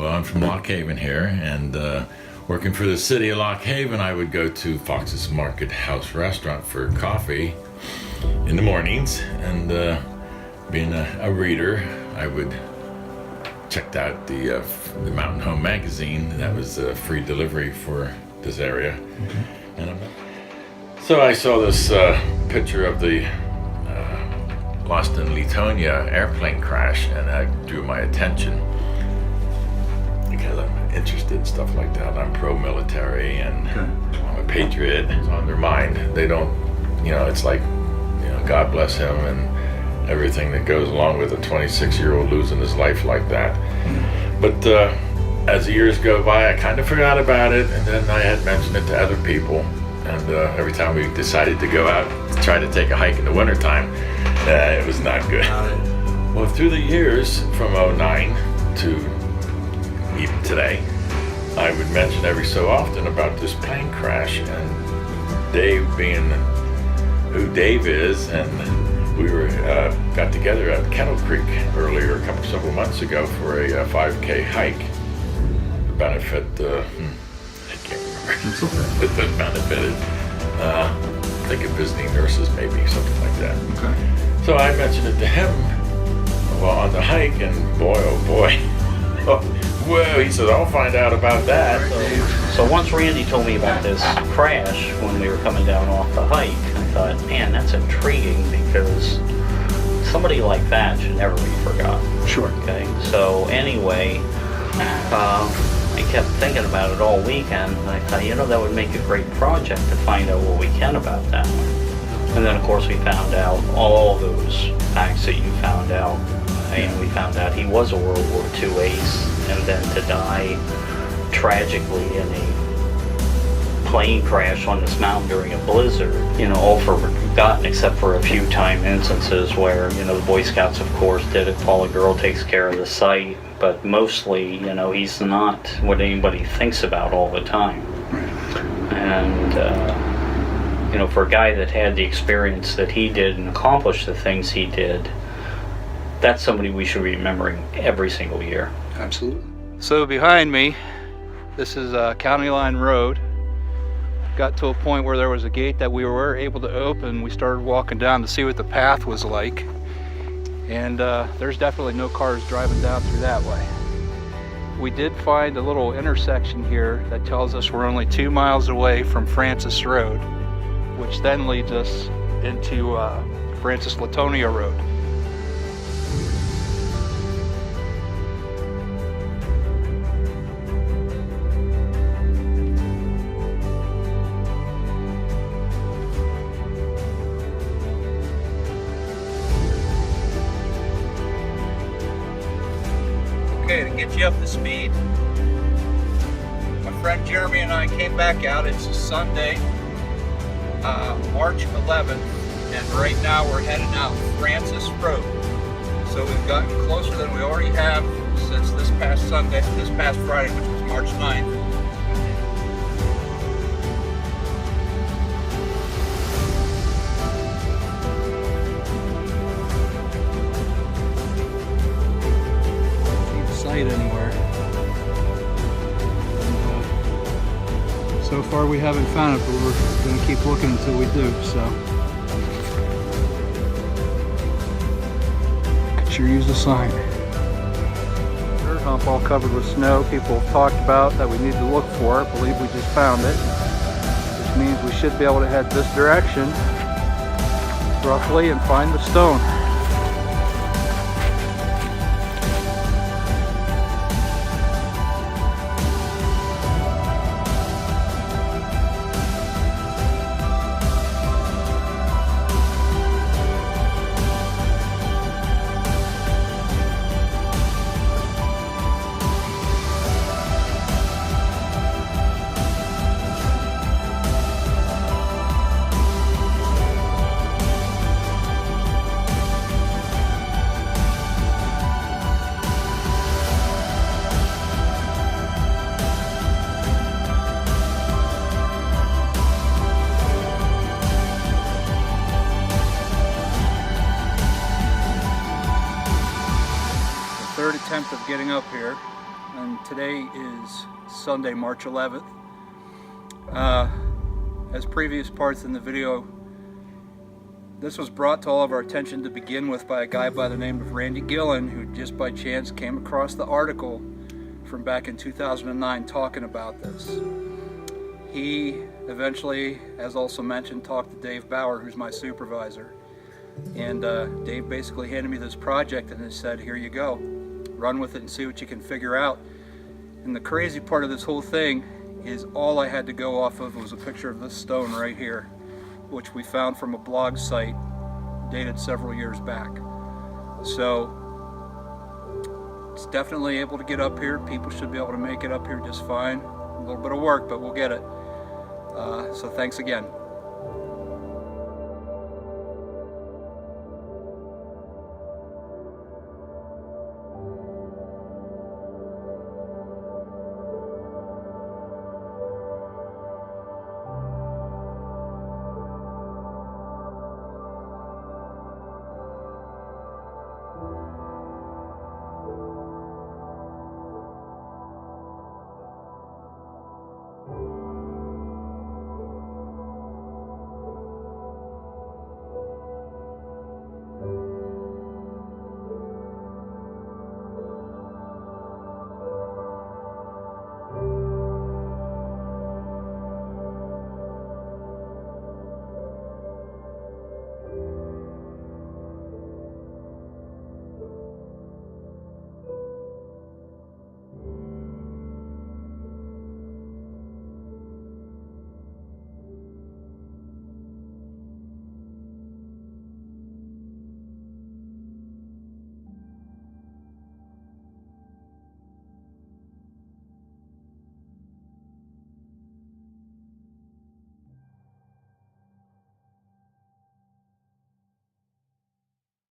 Well, I'm from Lock Haven here, and working for the city of Lock Haven, I would go to Fox's Market House restaurant for coffee in the mornings, and being a reader, I would check out the Mountain Home magazine. That was free delivery for this area. And so I saw this picture of the Lost in Letonia airplane crash, and that drew my attention because I'm interested in stuff like that. I'm pro-military and I'm a patriot. It's on their mind. They don't, it's like, God bless him and everything that goes along with a 26-year-old losing his life like that. But as the years go by, I kind of forgot about it, and then I had mentioned it to other people. And every time we decided to go out to try to take a hike in the wintertime, it was not good. Well, through the years, from '09 to even today, I would mention every so often about this plane crash, and Dave being who Dave is, and we got together at Kettle Creek earlier, several months ago, for a 5K hike to benefit, I can't remember, that benefited, I think of visiting nurses, maybe, something like that. Okay. So I mentioned it to him while on the hike, and boy, oh boy, whoa, he said, I'll find out about that. So once Randy told me about this crash when we were coming down off the hike, I thought, man, that's intriguing, because somebody like that should never be forgotten. Sure. Okay, so anyway, I kept thinking about it all weekend, and I thought, that would make a great project to find out what we can about that one. And then, of course, we found out all those facts that you found out. And we found out he was a World War II ace, and then to die tragically in a plane crash on this mountain during a blizzard, all forgotten except for a few time instances where, the Boy Scouts, of course, did it. Paula Girl takes care of the site, but mostly, he's not what anybody thinks about all the time. And, for a guy that had the experience that he did and accomplished the things he did, that's somebody we should be remembering every single year. Absolutely. So behind me, this is County Line Road. Got to a point where there was a gate that we were able to open. We started walking down to see what the path was like. And there's definitely no cars driving down through that way. We did find a little intersection here that tells us we're only 2 miles away from Francis Road, which then leads us into Francis Letonia Road. Okay, to get you up to speed, my friend Jeremy and I came back out. It's a Sunday, March 11th, and right now we're heading out Francis Road. So we've gotten closer than we already have since this past Friday, which was March 9th. Anywhere. So far we haven't found it, but we're going to keep looking until we do. So could sure use a sign. Dirt hump all covered with snow. People have talked about that we need to look for. I believe we just found it, which means we should be able to head this direction roughly and find the stone. Third attempt of getting up here. and today is Sunday, March 11th. As previous parts in the video, this was brought to all of our attention to begin with by a guy by the name of Randy Gillen, who just by chance came across the article from back in 2009 talking about this. He eventually, as also mentioned, talked to Dave Bauer, who's my supervisor. And Dave basically handed me this project and said, here you go, run with it and see what you can figure out. And the crazy part of this whole thing is all I had to go off of was a picture of this stone right here, which we found from a blog site dated several years back. So it's definitely able to get up here. People should be able to make it up here just fine. A little bit of work, but we'll get it. So thanks again.